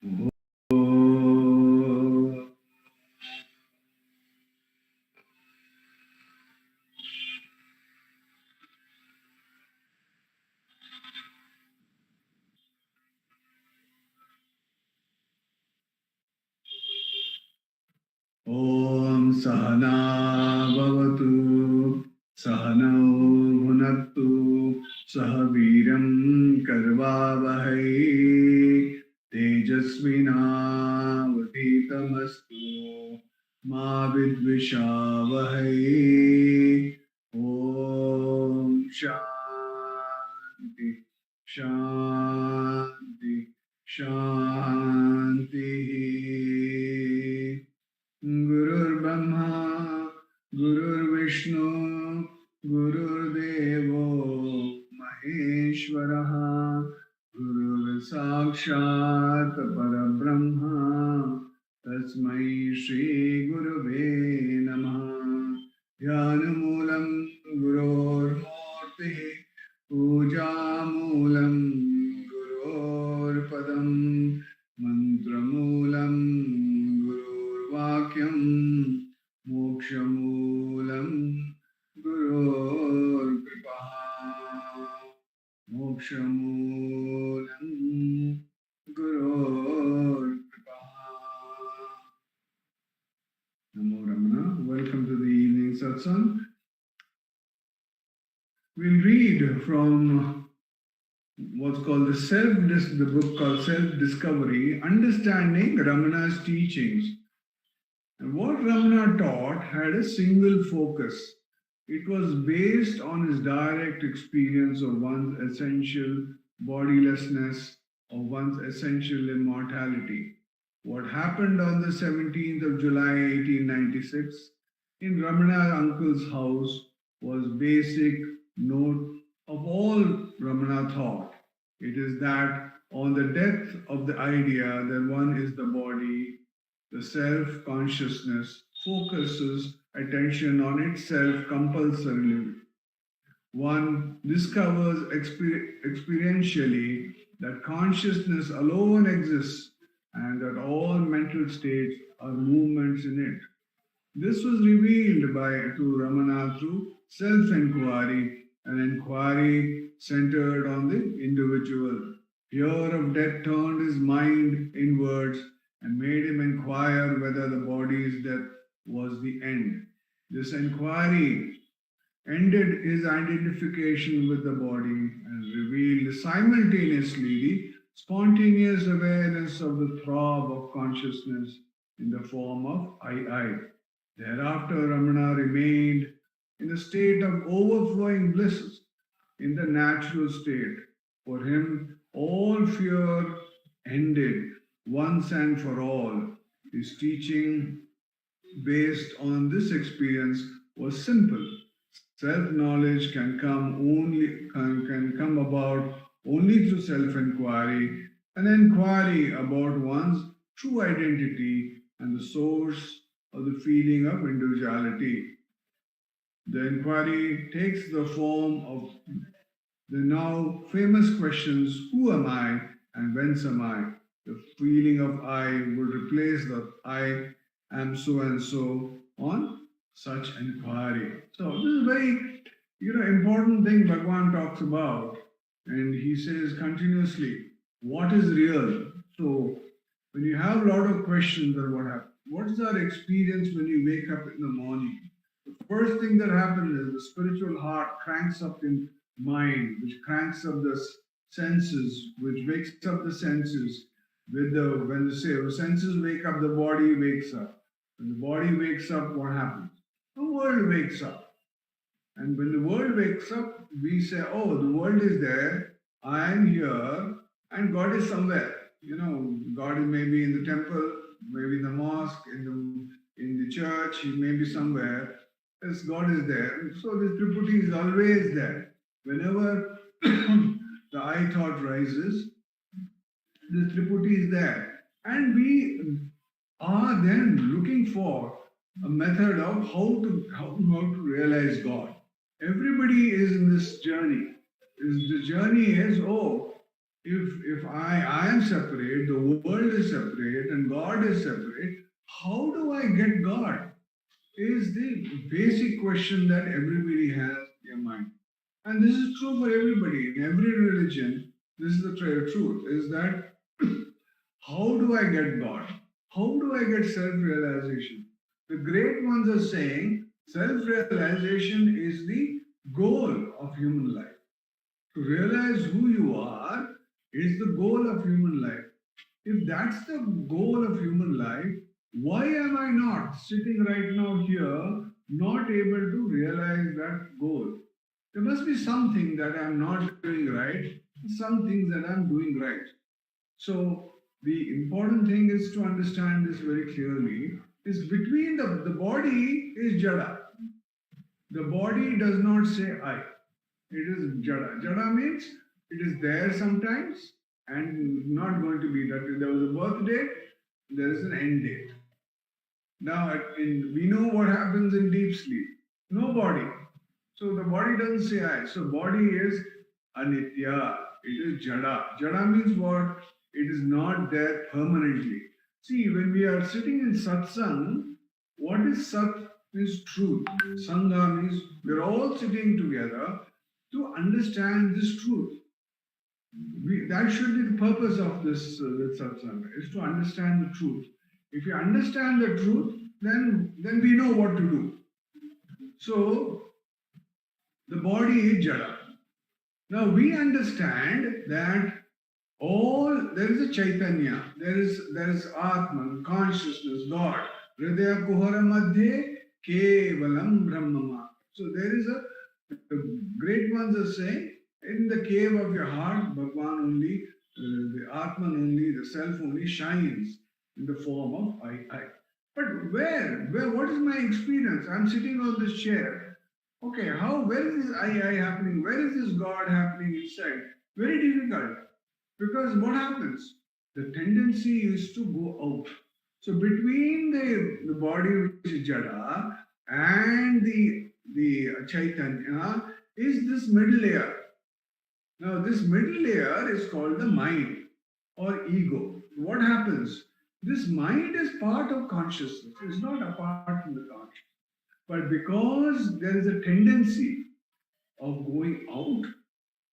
Om Sahana Bhavatu Sahanau Bhunaktu Sahaviram Karvavahai Tejasvinavaditamastu Ma Vidvishavahai. Om Shanti Shanti Shanti. Gurur Brahma, Gurur Vishnu, Gurur Devo, Maheshwaraha, Gurur Sakshat Parabrahma, Tasmai Shri Gurave Namaha. Dhyanamulam Gurur Murti, Pujamulam Gurur Padam, Mantramulam Vakyam Mokshamulam Gurur Kripaha. Mokshamulam Gurur Kripaha. Namo Ramana. Welcome to the evening satsang. We'll read from what's called the book called Self-Discovery, Understanding Ramana's Teachings. And what Ramana taught had a single focus. It was based on his direct experience of one's essential bodilessness, of one's essential immortality. What happened on the 17th of July 1896 in Ramana's uncle's house was basic note of all Ramana thought. It is that on the depth of the idea that one is the body, the self-consciousness focuses attention on itself compulsorily. One discovers experientially that consciousness alone exists and that all mental states are movements in it. This was revealed to Ramana through self-enquiry, an inquiry centered on the individual. Fear of death turned his mind inwards and made him inquire whether the body's death was the end. This inquiry ended his identification with the body and revealed simultaneously the spontaneous awareness of the throb of consciousness in the form of I. Thereafter, Ramana remained in a state of overflowing bliss, in the natural state. For him, all fear ended once and for all. His teaching based on this experience was simple. Self-knowledge can come about only through self-enquiry, an inquiry about one's true identity and the source of the feeling of individuality. The inquiry takes the form of the now famous questions, who am I and whence am I? The feeling of I would replace the I am so and so on such inquiry. So this is a very important thing Bhagavan talks about, and he says continuously, what is real? So when you have a lot of questions on what happens, what is our experience when you wake up in the morning? The first thing that happens is the spiritual heart cranks up in mind, which cranks up the senses, which wakes up the senses. When they say the senses wake up, the body wakes up. When the body wakes up, what happens? The world wakes up. And when the world wakes up, we say, oh, the world is there, I am here, and God is somewhere. God is maybe in the temple, maybe in the mosque, in the church, he may be somewhere. Yes, God is there. So this Tripurti is always there. Whenever the I thought rises, this Tripurti is there. And we are then looking for a method of how to realize God. Everybody is in this journey. The journey is, If I am separate, the world is separate, and God is separate, how do I get God? Is the basic question that everybody has in their mind. And this is true for everybody, in every religion. This is the truth, is that how do I get God? How do I get self-realization? The great ones are saying self-realization is the goal of human life. To realize who you are is the goal of human life. If that's the goal of human life, why am I not sitting right now here, not able to realize that goal? There must be something that I'm not doing right, some things that I'm doing right. So the important thing is to understand this very clearly. Is between the body is jada. The body does not say I. It is jada. Jada means it is there sometimes and not going to be that. There was a birth date, there is an end date. Now, we know what happens in deep sleep. No body. So the body doesn't say I. So body is anitya. It is jada. Jada means what? It is not there permanently. See, when we are sitting in satsang, what is sat? Is truth. Sangha means we're all sitting together to understand this truth. That should be the purpose of this satsang, is to understand the truth. If you understand the truth, then we know what to do. So, the body is jada. Now we understand that there is a Chaitanya, there is Atman, consciousness, God. Hridaya kuhara madhye kevalam brahmama. So there is the great ones are saying, in the cave of your heart, Bhagwan only, the Atman only, the self only shines in the form of I. But where? What is my experience? I'm sitting on this chair. Okay, where is this I happening? Where is this God happening inside? Very difficult. Because what happens? The tendency is to go out. So between the body, which is jada, and the Chaitanya is this middle layer. Now this middle layer is called the mind or ego. What happens? This mind is part of consciousness. It's not apart from the consciousness. But because there is a tendency of going out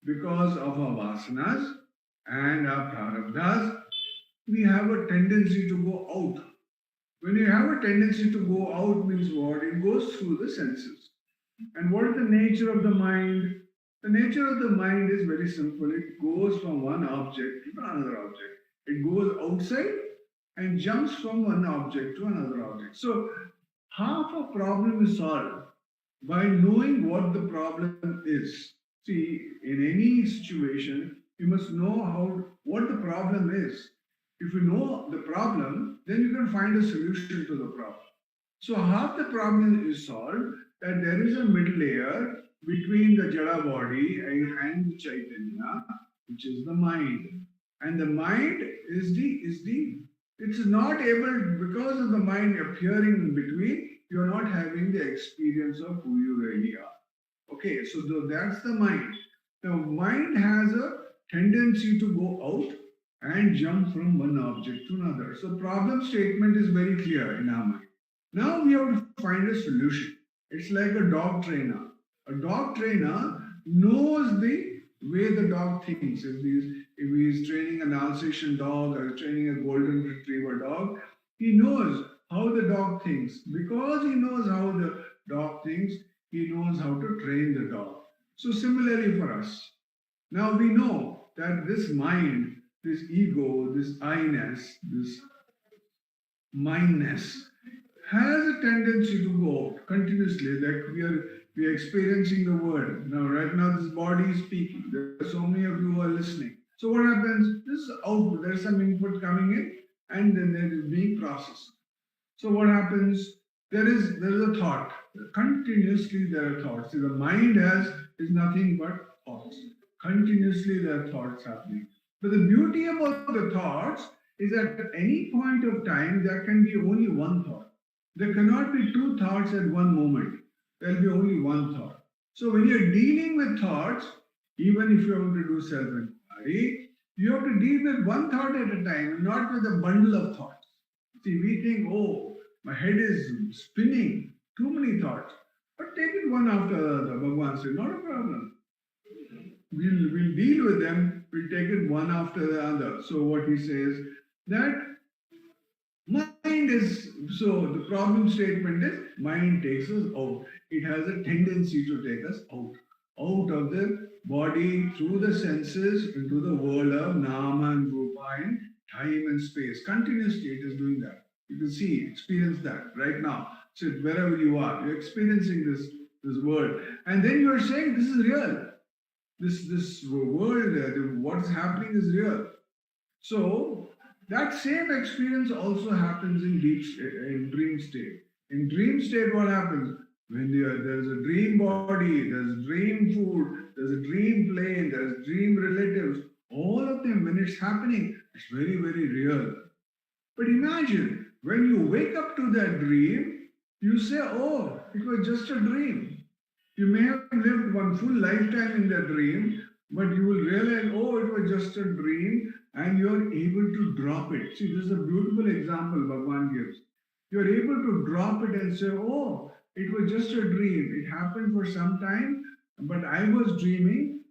because of our vasanas and our prarabdhas, we have a tendency to go out. When you have a tendency to go out means what? It goes through the senses. And what is the nature of the mind? The nature of the mind is very simple. It goes from one object to another object. It goes outside and jumps from one object to another object. So half a problem is solved by knowing what the problem is. See, in any situation, you must know what the problem is. If you know the problem, then you can find a solution to the problem. So half the problem is solved, that there is a middle layer between the jada body and the Chaitanya, which is the mind. And the mind it's not able, because of the mind appearing in between, you're not having the experience of who you really are. Okay, so that's the mind. Now, mind has a tendency to go out and jump from one object to another. So problem statement is very clear in our mind. Now we have to find a solution. It's like a dog trainer. A dog trainer knows the way the dog thinks. If he's training an Alsatian dog or training a golden retriever dog, he knows how the dog thinks. Because he knows how the dog thinks, he knows how to train the dog. So similarly for us. Now we know that this mind, this ego, this I-ness, this mindness, has a tendency to go out continuously, like we are experiencing the world. Now, right now, this body is speaking. There are so many of you who are listening. So what happens? This is output. There's some input coming in, and then there is being processed. So what happens? There is a thought. Continuously there are thoughts. See, the mind is nothing but thoughts. Continuously there are thoughts happening. But the beauty about the thoughts is that at any point of time, there can be only one thought. There cannot be two thoughts at one moment. There will be only one thought. So when you're dealing with thoughts, even if you want to do self-enquiry, You have to deal with one thought at a time, not with a bundle of thoughts. See, we think, oh, my head is spinning, too many thoughts. But take it one after the other. Bhagavan said, not a problem. We'll deal with them, we'll take it one after the other. So what he says, that mind is, so the problem statement is, mind takes us out. It has a tendency to take us out of the body, through the senses, into the world of nama and rupa in time and space. Continuously it is doing that. You can see, experience that right now. So wherever you are, you're experiencing this world. And then you are saying, this is real. This world, what is happening is real. So that same experience also happens in dream state. In dream state, what happens? When there's a dream body, there's dream food, there's a dream plane, there's dream relatives, all of them, when it's happening, it's very, very real. But imagine, when you wake up to that dream, you say, oh, it was just a dream. You may have lived one full lifetime in that dream, but you will realize, oh, it was just a dream, and you are able to drop it. See, this is a beautiful example Bhagavan gives. You are able to drop it and say, oh, it was just a dream. It happened for some time, but I was dreaming.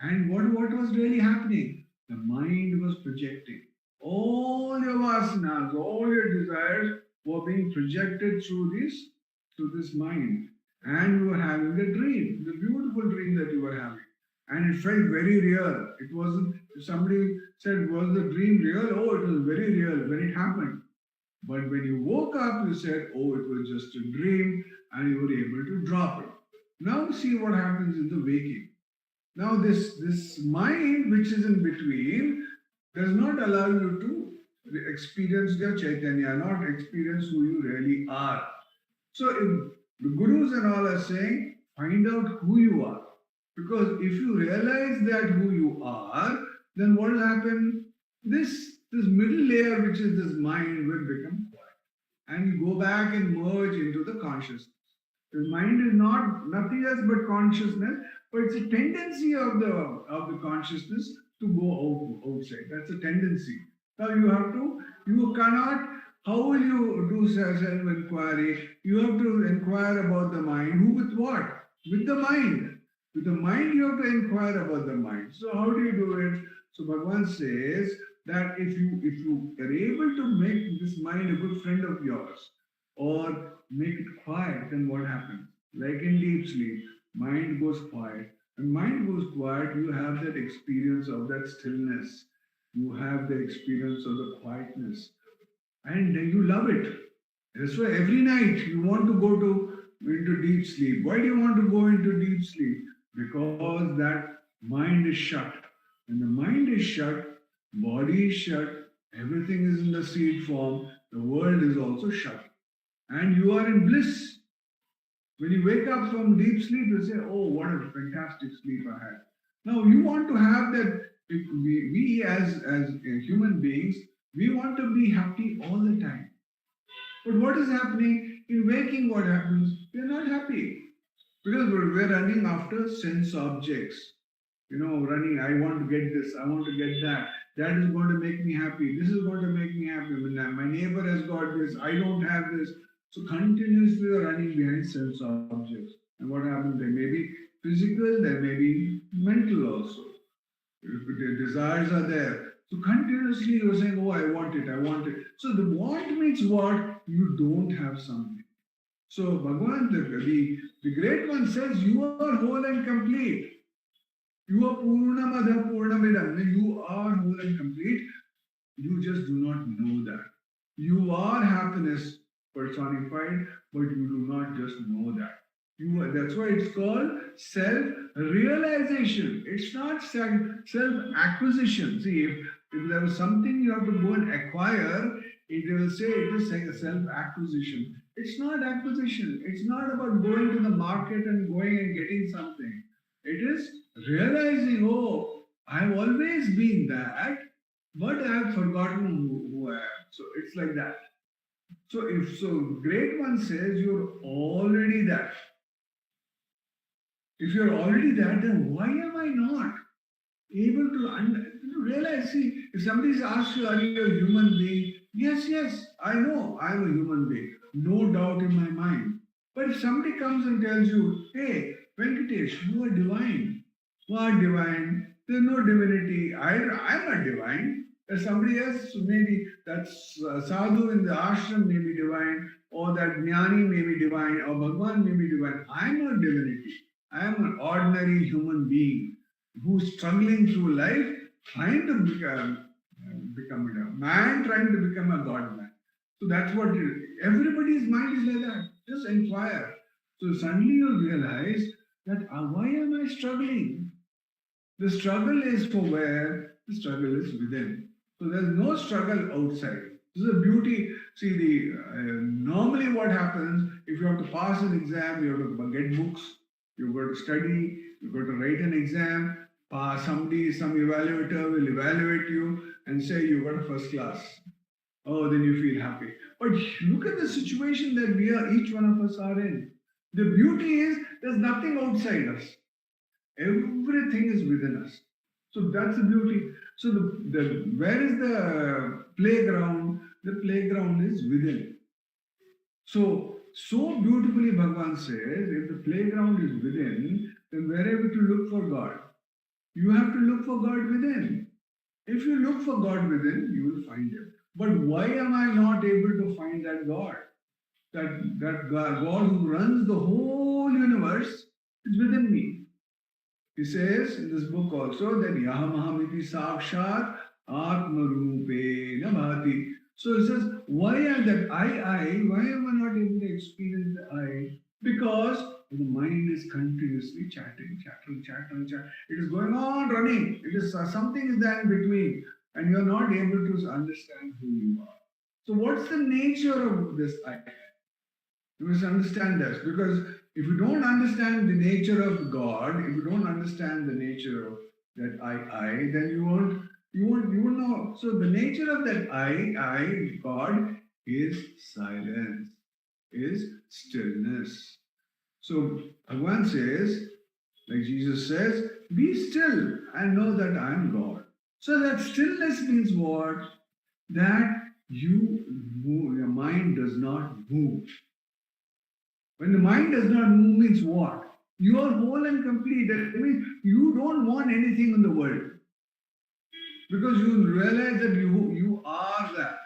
And what was really happening? The mind was projecting. All your vasanas, all your desires were being projected through this mind. And you were having a dream, the beautiful dream that you were having. And it felt very real. It wasn't, if somebody said, was the dream real? Oh, it was very real when it happened. But when you woke up, you said, oh, it was just a dream, and you were able to drop it. Now see what happens in the waking. Now this mind which is in between does not allow you to experience the Chaitanya, not experience who you really are. So if the gurus and all are saying, find out who you are. Because if you realize that who you are, then what will happen? This middle layer, which is this mind, will become quiet. And you go back and merge into the consciousness. The mind is not nothing else but consciousness, but it's a tendency of the consciousness to go outside. That's a tendency. Now you cannot, how will you do self-enquiry? You have to inquire about the mind. Who with what? With the mind. With the mind, you have to inquire about the mind. So how do you do it? So Bhagavan says that if you are able to make this mind a good friend of yours, or make it quiet, then what happens? Like in deep sleep, mind goes quiet. When mind goes quiet, you have that experience of that stillness. You have the experience of the quietness. And you love it. That's why every night you want to go into deep sleep. Why do you want to go into deep sleep? Because that mind is shut. When the mind is shut, body is shut, everything is in the seed form, the world is also shut. And you are in bliss. When you wake up from deep sleep, you say, oh, what a fantastic sleep I had. Now you want to have that, we as human beings, we want to be happy all the time. But what is happening? In waking, what happens? We are not happy. Because we're running after sense objects. Running, I want to get this, I want to get that. That is going to make me happy. This is going to make me happy. My neighbor has got this, I don't have this. So continuously we are running behind sense objects. And what happens? They may be physical, they may be mental also. If the desires are there. So continuously you are saying, oh, I want it, I want it. So the want means what? You don't have something. So Bhagavan, the great one says, you are whole and complete. You are Purnamadha Purnamidam. You are whole and complete. You just do not know that. You are happiness personified, but you do not just know that. That's why it's called self-realization. It's not self-acquisition. See, if there was something you have to go and acquire, it will say it is self-acquisition. It's not acquisition. It's not about going to the market and going and getting something. It is realizing, oh, I've always been that, but I've forgotten who I am. So it's like that. So great one says you're already that. If you're already that, then why am I not able to You realize, see, if somebody asks you, are you a human being? Yes, yes, I know I'm a human being. No doubt in my mind. But if somebody comes and tells you, hey, Venkatesh, you are divine. What divine? There's no divinity. I'm not divine. There's somebody else, maybe that's sadhu in the ashram may be divine, or that jnani may be divine, or Bhagwan may be divine. I'm not divinity. I am an ordinary human being who's struggling through life, trying to become a man, trying to become a God man. So that's what everybody's mind is like that. Just inquire. So suddenly you realize that why am I struggling? The struggle is for where? The struggle is within. So there's no struggle outside. This is the beauty. See, normally what happens if you have to pass an exam, you have to get books, you've got to study, you've got to write an exam. Some evaluator will evaluate you and say you got a first class. Oh, then you feel happy. But look at the situation that each one of us are in. The beauty is there's nothing outside us. Everything is within us. So that's the beauty. So where is the playground? The playground is within. So beautifully Bhagavan says, if the playground is within, then where are we to look for God? You have to look for God within. If you look for God within, you will find Him. But why am I not able to find that God? That God who runs the whole universe is within me. He says in this book also that Yahamahamiti Sakshat Atmarupena Bhati. So he says, why am that why am I not able to experience the I? Because the mind is continuously chatting. It is going on running. It is something is there in between, and you are not able to understand who you are. So what's the nature of this I? You must understand this, because if you don't understand the nature of God, if you don't understand the nature of that I, then you won't know. So the nature of that I, God, is silence, is stillness. So Bhagavan says, like Jesus says, be still and know that I am God. So that stillness means what? That your mind does not move. When the mind does not move means what? You are whole and complete. That means you don't want anything in the world. Because you realize that you are that.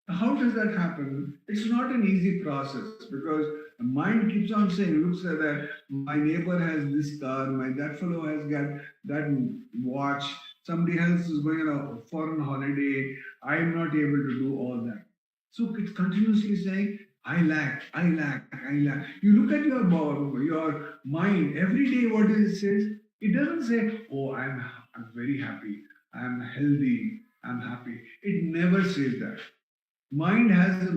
How does that happen? It's not an easy process, because the mind keeps on saying, looks at that, my neighbor has this car, that fellow has got that watch, somebody else is going on a foreign holiday, I'm not able to do all that. So it's continuously saying, I lack. You look at your mind every day, what it says? It doesn't say, oh, I'm very happy, I'm healthy, I'm happy. It never says that. Mind has a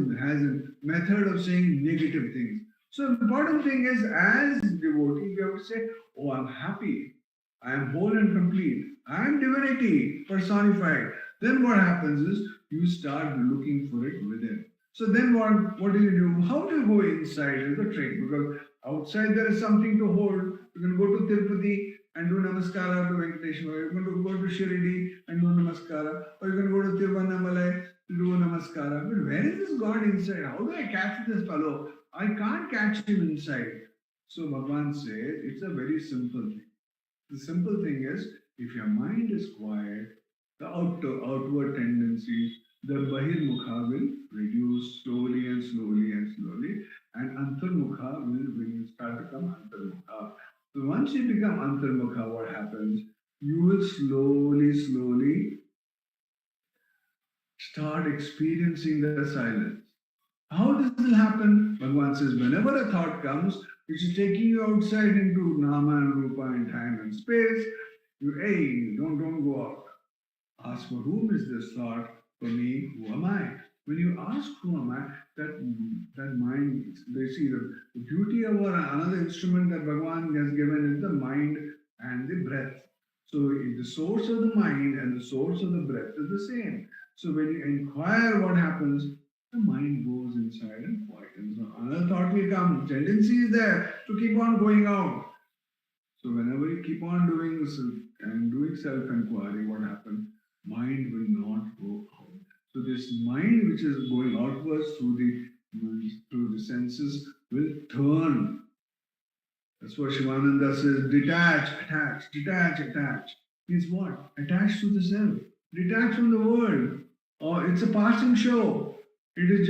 method of saying negative things. So the important thing is, as devotee, we have to say, oh, I'm happy, I am whole and complete, I am divinity personified. Then what happens is, you start looking for it within. So then what do you do? How do you go inside is the trick, because outside there is something to hold. You can go to Tirupati and do namaskara to Venkatesh, or you can go to Shirdi and do namaskara, or you can go to Tiruvannamalai to do namaskara. But where is this God inside? How do I catch this fellow? I can't catch him inside. So Bhagavan says it's a very simple thing. The simple thing is, if your mind is quiet, the outward tendencies, the Bahirmukha will reduce slowly, and Antarmukha will start to become Antarmukha. So once you become Antarmukha, what happens? You will slowly start experiencing the silence. How this will happen? Bhagavan says, whenever a thought comes, which is taking you outside into Nama and Rupa and time and space, don't go out. Ask, for whom is this thought? For me, who am I? When you ask who am I, that mind, they see the beauty of another instrument that Bhagavan has given is the mind and the breath. So the source of the mind and the source of the breath is the same. So when you inquire what happens, the mind goes inside and quietens. Another thought will come. Tendency is there to keep on going out. So whenever you keep on doing this, and doing self-inquiry, what happened? Mind will not go out. So this mind which is going outwards through the senses will turn. That's what Shivananda says, detach, attach, detach, attach. Means what? Attach to the self. Detach from the world. Or it's a passing show. It is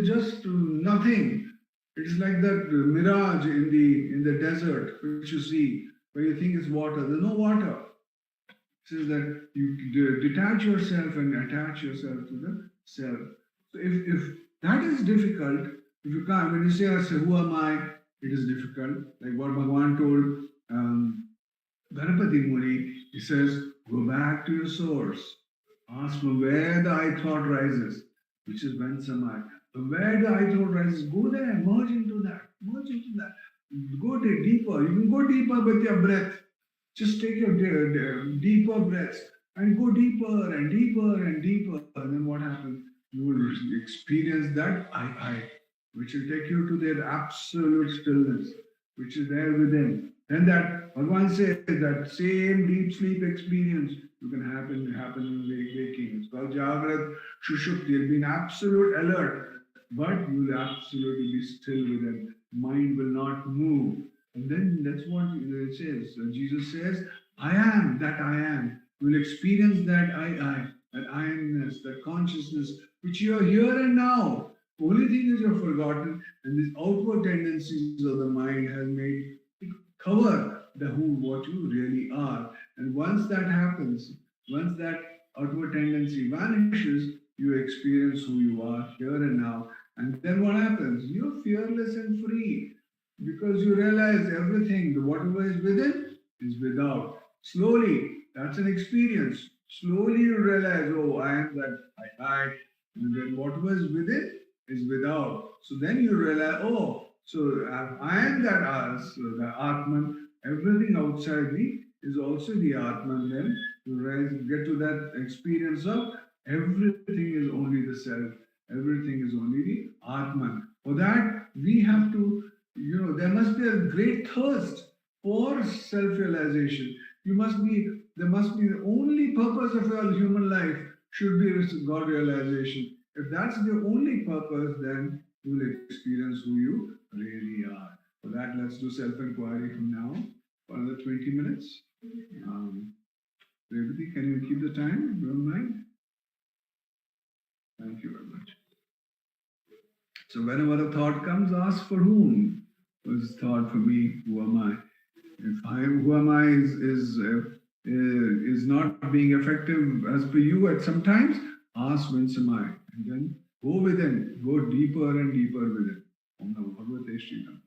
just nothing. It is like that mirage in the desert which you see, where you think is water. There's no water. It says that you detach yourself and attach yourself to the self. So if that is difficult, if you can't, when you say, who am I? It is difficult. Like what Bhagavan told Ganapati Muni, he says, go back to your source. Ask from where the I thought rises, which is when samai. From where the I thought rises, go there, merge into that, merge into that. Go deeper. You can go deeper with your breath. Just take your deeper breaths and go deeper and deeper and deeper. And then what happens? You will experience that I, which will take you to their absolute stillness, which is there within. Then that Bhagavan says that same deep sleep experience you can happen in waking. It's called Jagrat Shushupti. You'll be in absolute alert, but you will absolutely be still within. Mind will not move. And then that's what it says. Jesus says, I am that I am. You will experience that that I amness, that consciousness, which you are here and now. Only thing is you've forgotten, and these outward tendencies of the mind has made it cover the who, what you really are. And once that happens, once that outward tendency vanishes, you experience who you are here and now. And then what happens? You're fearless and free because you realize everything, whatever is within is without. Slowly, that's an experience. Slowly you realize, oh, I am that I, and then whatever is within is without. So then you realize, oh, so I am that us, so the Atman, everything outside me is also the Atman. Then you realize, get to that experience of everything is only the self, everything is only the Atman. For that, we have to there must be a great thirst for self-realization. There must be the only purpose of your human life should be God realization. If that's the only purpose, then you will experience who you really are. For that, let's do self-inquiry from now for another 20 minutes. Revati, can you keep the time? Don't mind. Thank you very much. So whenever a thought comes, ask for whom was thought for me. Who am I? If who am I is not being effective as per you at some times, ask whence am I, and then go within, go deeper and deeper within. Om Namo Bhagavate Sri Ram.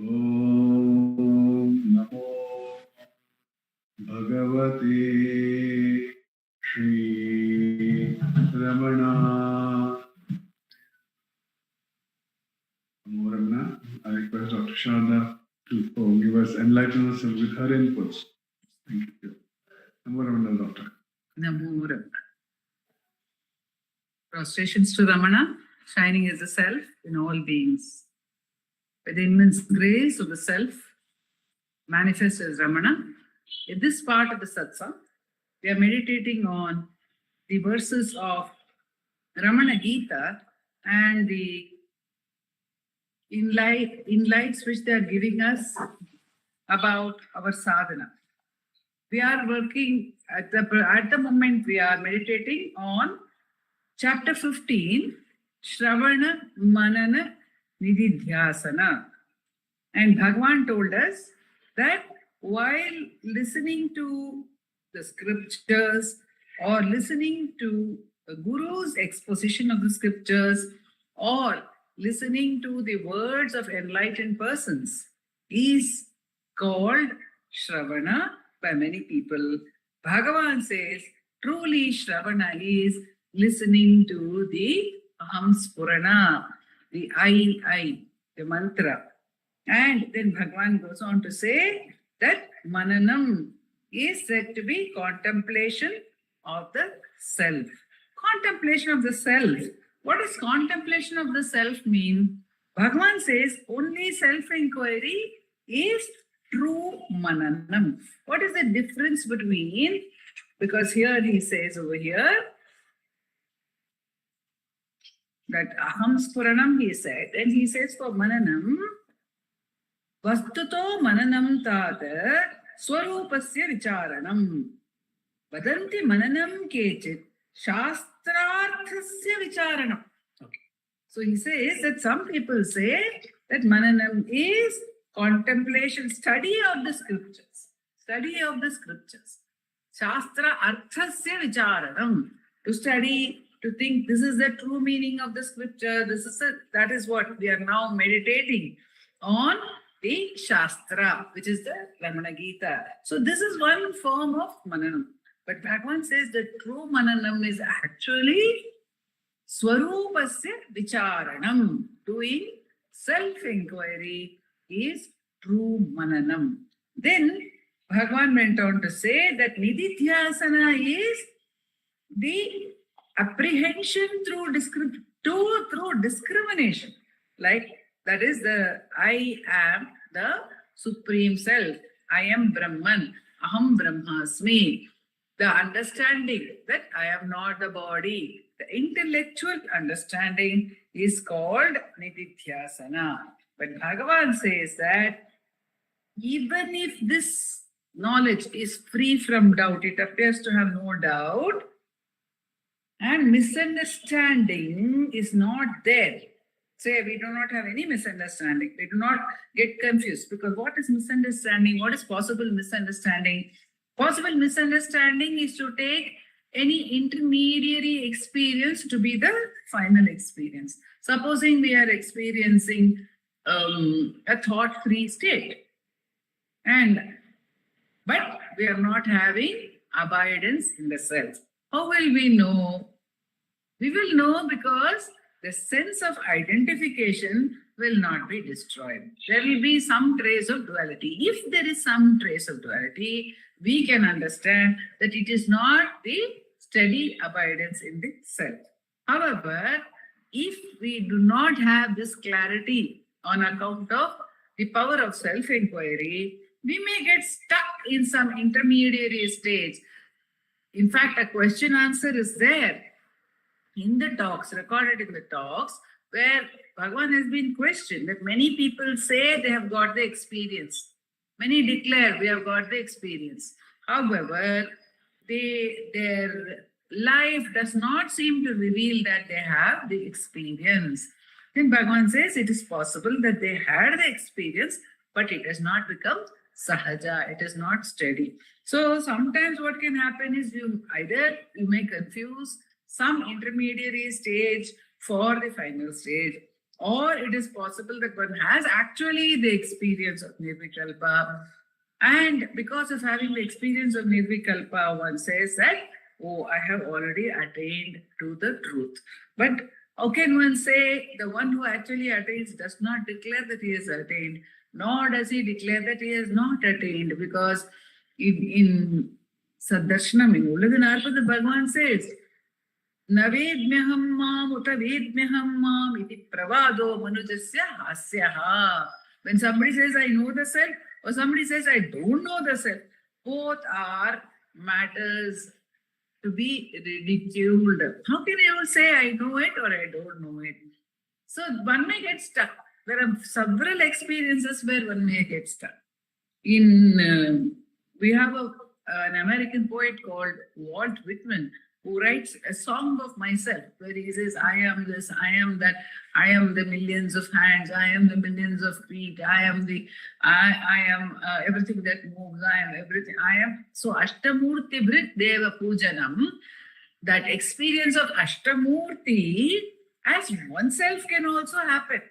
Om Namo Bhagavate Shri Ramana. Ramana, I request Dr. Sarada to give us enlighten us with her inputs. Thank you. Namo Ramana, Doctor. Namo Ramana. Prostrations to Ramana, shining as the self in all beings. By the immense grace of the self, manifest as Ramana. In this part of the satsang, we are meditating on the verses of Ramana Gita and the inlights which they are giving us about our sadhana. We are working at the moment we are meditating on chapter 15, Shravana Manana Nididhyasana. And Bhagavan told us that while listening to the scriptures or listening to the Guru's exposition of the scriptures or listening to the words of enlightened persons is called Shravana by many people. Bhagavan says truly Shravana is listening to the Aham Spurana, the I, the mantra. And then Bhagavan goes on to say that Mananam is said to be contemplation of the self. Contemplation of the self. What does contemplation of the self mean? Bhagavan says only self-enquiry is true Mananam. What is the difference between, because here he says over here, that Aham Spuranam he said, and he says for Mananam, Vastuto Mananam Tada Swarupasya Vicharanam. Vadanti Mananam Kechit Shastrarthasya Vicharanam. Okay. So he says that some people say that Mananam is contemplation, study of the scriptures. Study of the scriptures. Shastra Arthasya Vicharanam. To study, to think this is the true meaning of the scripture. That is what we are now meditating on. The Shastra, which is the Ramana Gita. So this is one form of Mananam. But Bhagavan says that true Mananam is actually Swarupasya Vicharanam. Doing self-enquiry is true Mananam. Then Bhagavan went on to say that Nididhyasana is the apprehension through discrimination. Like, that is the I am the Supreme Self. I am Brahman. Aham Brahmasmi. The understanding that I am not the body. The intellectual understanding is called Nididhyasana. But Bhagavan says that even if this knowledge is free from doubt, it appears to have no doubt, and misunderstanding is not there. Say we do not have any misunderstanding. We do not get confused, because what is misunderstanding? What is possible misunderstanding? Possible misunderstanding is to take any intermediary experience to be the final experience. Supposing we are experiencing a thought-free state, but we are not having abidance in the self. How will we know? We will know because the sense of identification will not be destroyed. There will be some trace of duality. If there is some trace of duality, we can understand that it is not the steady abidance in the self. However, if we do not have this clarity on account of the power of self-enquiry, we may get stuck in some intermediary stage. In fact, a question answer is there in the talks, recorded in the talks, where Bhagavan has been questioned, that many people say they have got the experience. Many declare we have got the experience. However, their life does not seem to reveal that they have the experience. Then Bhagavan says it is possible that they had the experience, but it has not become sahaja, it is not steady. So sometimes what can happen is you may confuse some intermediary stage for the final stage, or it is possible that one has actually the experience of Nirvikalpa, and because of having the experience of Nirvikalpa, one says that, oh, I have already attained to the truth. But how can one say the one who actually attains does not declare that he has attained, nor does he declare that he has not attained? Because in Saddarshanam, in Ulaganarpada, Bhagavan says, Navedmyaham mam uta vedmyaham mam iti pravado manujasya hasyaha. When somebody says, I know the self, or somebody says, I don't know the self, both are matters to be ridiculed. How can you say, I know it or I don't know it? So one may get stuck. There are several experiences where one may get stuck. We have an American poet called Walt Whitman, who writes a song of myself, where he says, I am this, I am that, I am the millions of hands, I am the millions of feet, I am everything that moves, I am everything, I am. So Ashtamurti Brit Deva Pujanam, that experience of Ashtamurti as oneself can also happen.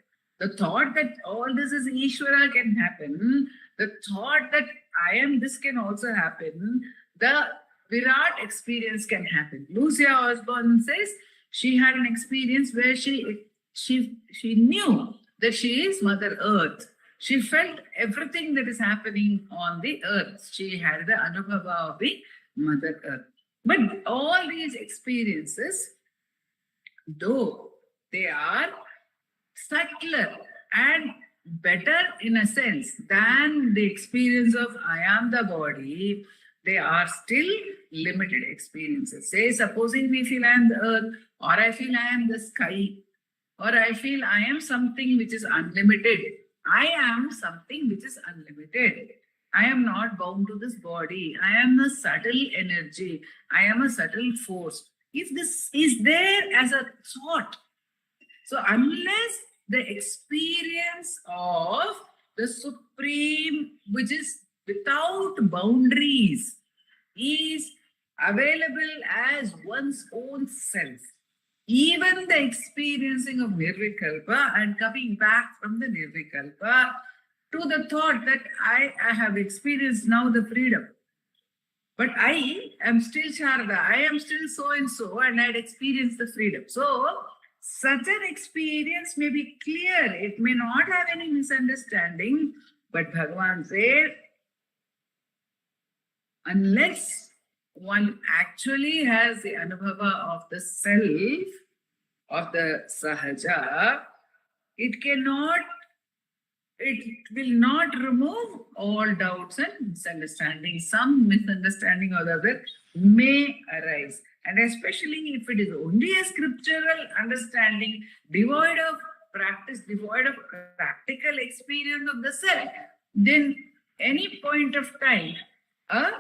The thought that all this is Ishvara can happen. The thought that I am this can also happen. The Virat experience can happen. Lucia Osborne says she had an experience where she knew that she is Mother Earth. She felt everything that is happening on the earth. She had the anubhava of the Mother Earth. But all these experiences, though they are subtler and better in a sense than the experience of I am the body, they are still limited experiences. Say, supposing we feel I am the earth, or I feel I am the sky, or I feel I am something which is unlimited. I am something which is unlimited. I am not bound to this body. I am a subtle energy. I am a subtle force. If this is there as a thought, so unless the experience of the Supreme, which is without boundaries, is available as one's own self, even the experiencing of Nirvikalpa and coming back from the Nirvikalpa to the thought that I have experienced now the freedom. But I am still Sharada, I am still so-and-so, and I had experienced the freedom. So, such an experience may be clear. It may not have any misunderstanding, but Bhagavan says, unless one actually has the anubhava of the self, of the sahaja, it will not remove all doubts and misunderstandings. Some misunderstanding or the other may arise. And especially if it is only a scriptural understanding, devoid of practice, devoid of practical experience of the self, then any point of time, a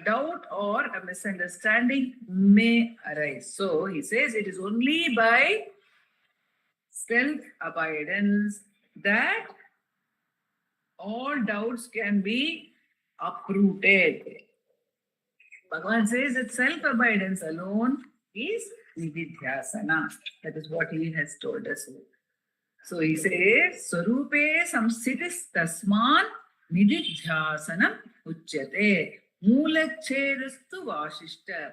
doubt or a misunderstanding may arise. So he says it is only by self-abidance that all doubts can be uprooted. Bhagavan says that self-abidance alone is nididhyasana. That is what he has told us. So he says, Swarupe samsitis tasman nididhyasanam uchyate. Moolachchedastu vashishta.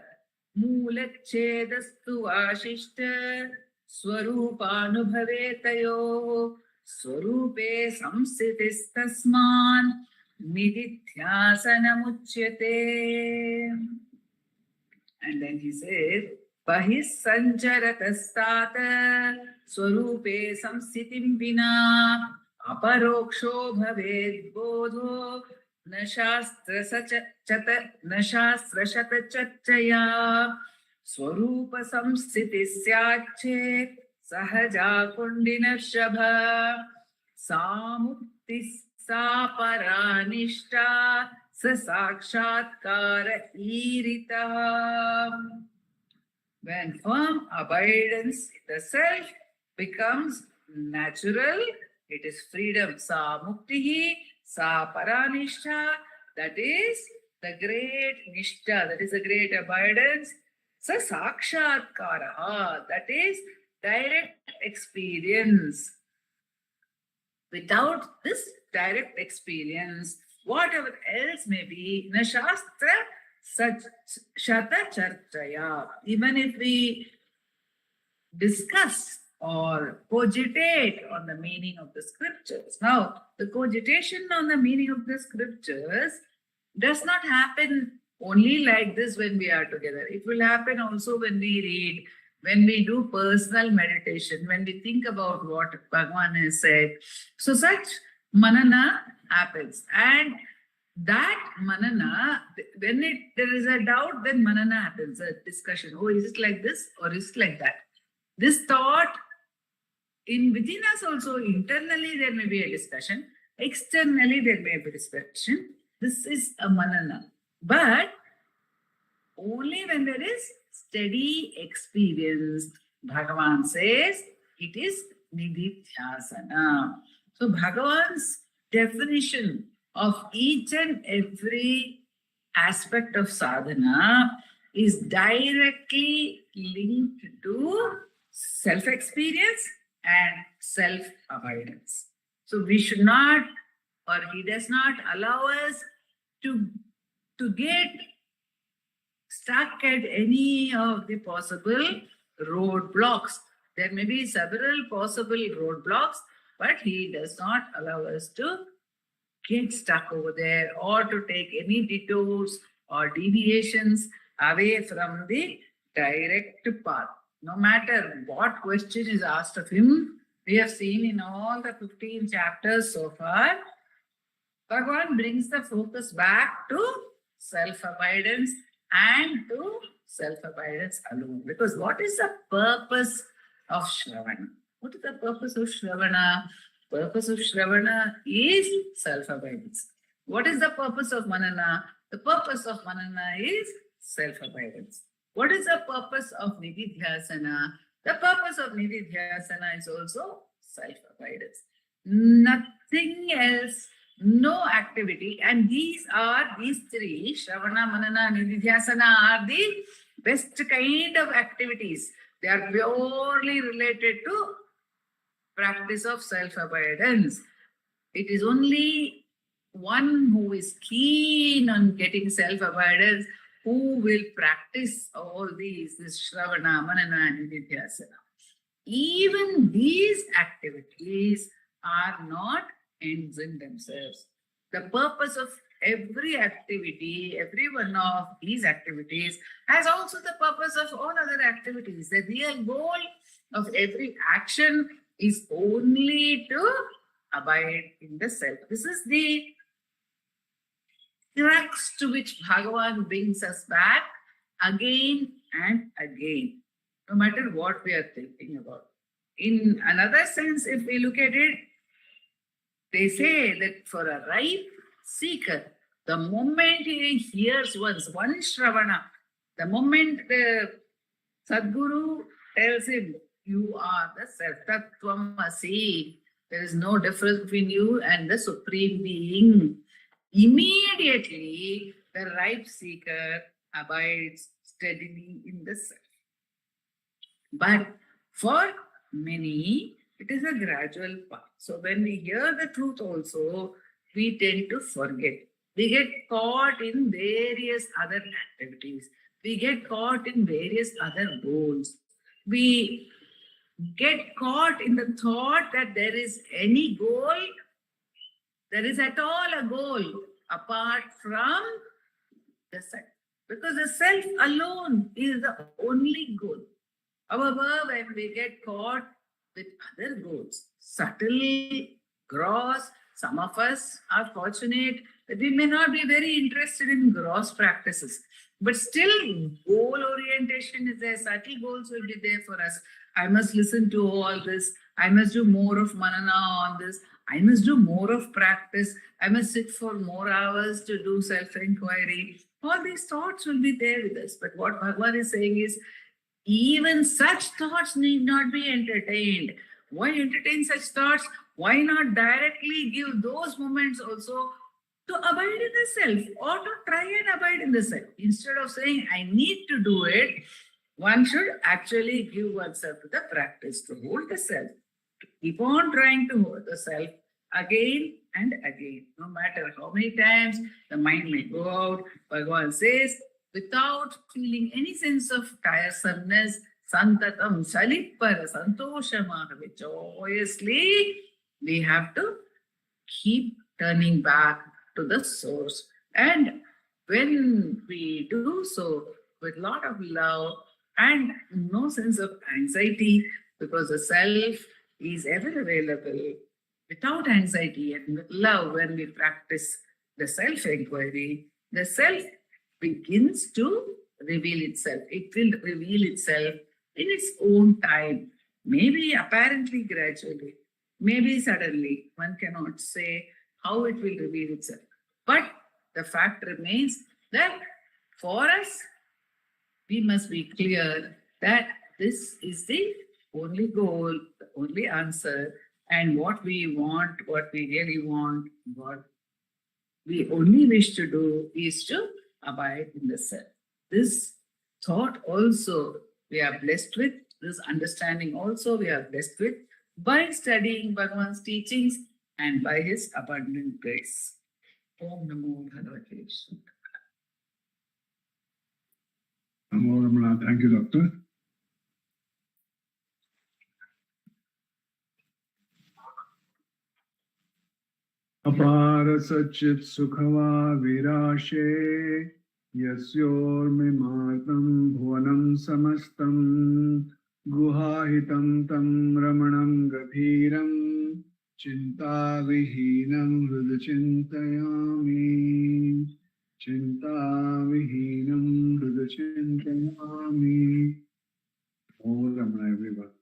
Moolachchedastu vashishta. Swarupanubhavetayo. Swarupe samsitis tasman nididhyasanam uchyate. And then he says, Bahis sancharatasthata swarupe samsitim vina aparoksho bhaved bodho nashastra shata chachaya swarupa samsiti syache sahaja kundina shabha samuktis sa paranishta sa sakshatkara irita. When firm abidance in the self becomes natural, it is freedom. Sa muktihi, sa paranishtha, that is the great nishtha, that is the great abidance. Sa sakshatkaraha, that is direct experience. Without this direct experience, whatever else may be, na shastra shata charchaya. Even if we discuss or cogitate on the meaning of the scriptures. Now, the cogitation on the meaning of the scriptures does not happen only like this when we are together. It will happen also when we read, when we do personal meditation, when we think about what Bhagavan has said. So such manana happens. And that manana, when there is a doubt, then manana happens, a discussion. Oh, is it like this or is it like that? This thought, within us also, internally there may be a discussion, externally there may be a discussion. This is a manana. But only when there is steady experience, Bhagavan says, it is nididhyasana. So Bhagavan's definition of each and every aspect of sadhana is directly linked to self-experience and self-avoidance. So we should not, or he does not allow us to get stuck at any of the possible roadblocks. There may be several possible roadblocks, but he does not allow us to get stuck over there or to take any detours or deviations away from the direct path. No matter what question is asked of him, we have seen in all the 15 chapters so far, Bhagavan brings the focus back to self-abidance and to self-abidance alone. Because what is the purpose of Shravana? What is the purpose of Shravana? Purpose of Shravana is self-abidance. What is the purpose of Manana? The purpose of Manana is self-abidance. What is the purpose of Nididhyasana? The purpose of Nididhyasana is also self-abidance. Nothing else, no activity. And these three, Shravana, Manana, Nididhyasana, are the best kind of activities. They are purely related to practice of self-abidance. It is only one who is keen on getting self-abidance who will practice all these, this Shravana, Manana, and Nididhyasana. Even these activities are not ends in themselves. The purpose of every activity, every one of these activities has also the purpose of all other activities. The real goal of every action is only to abide in the self. This is the crux to which Bhagavan brings us back again and again, no matter what we are thinking about. In another sense, if we look at it, they say that for a ripe seeker, the moment he hears one Shravana, the moment the Sadguru tells him, you are the Self, Tattvamasi, there is no difference between you and the Supreme Being. Immediately, the ripe seeker abides steadily in the self. But for many, it is a gradual path. So when we hear the truth also, we tend to forget. We get caught in various other activities. We get caught in various other goals. We get caught in the thought that there is any goal, there is at all a goal apart from the self. Because the self alone is the only goal. However, when we get caught with other goals, subtle, gross, some of us are fortunate that we may not be very interested in gross practices. But still, goal orientation is there. Subtle goals will be there for us. I must listen to all this. I must do more of manana on this. I must do more of practice. I must sit for more hours to do self-enquiry. All these thoughts will be there with us. But what Bhagavan is saying is, even such thoughts need not be entertained. Why entertain such thoughts? Why not directly give those moments also to abide in the self, or to try and abide in the self? Instead of saying, I need to do it, one should actually give oneself to the practice to hold the self, to keep on trying to hold the self again and again. No matter how many times the mind may go out, Bhagavan says, without feeling any sense of tiresomeness, santatam salipara santoshamaha, joyously, we have to keep turning back to the source. And when we do so with a lot of love and no sense of anxiety, because the self is ever available, without anxiety and with love, when we practice the self-enquiry, the self begins to reveal itself. It will reveal itself in its own time, maybe apparently gradually, maybe suddenly. One cannot say how it will reveal itself. But the fact remains that for us, we must be clear that this is the only goal, the only answer, and what we want, what we really want, what we only wish to do is to abide in the self. This thought also we are blessed with, this understanding also we are blessed with by studying Bhagavan's teachings and by his abundant grace. Om Namo Bhagavate Vishnu. Namo Ramana. Thank you, Doctor. Apara Sachit Sukhava Virashe Yasyormimatam Bhuvanam Samastam Guhahitam Tam Ramanam Gabhiram Chinta Vihinam Hridachintayami Chinta Vihinam Hridachintayami. Om Ramana, everyone.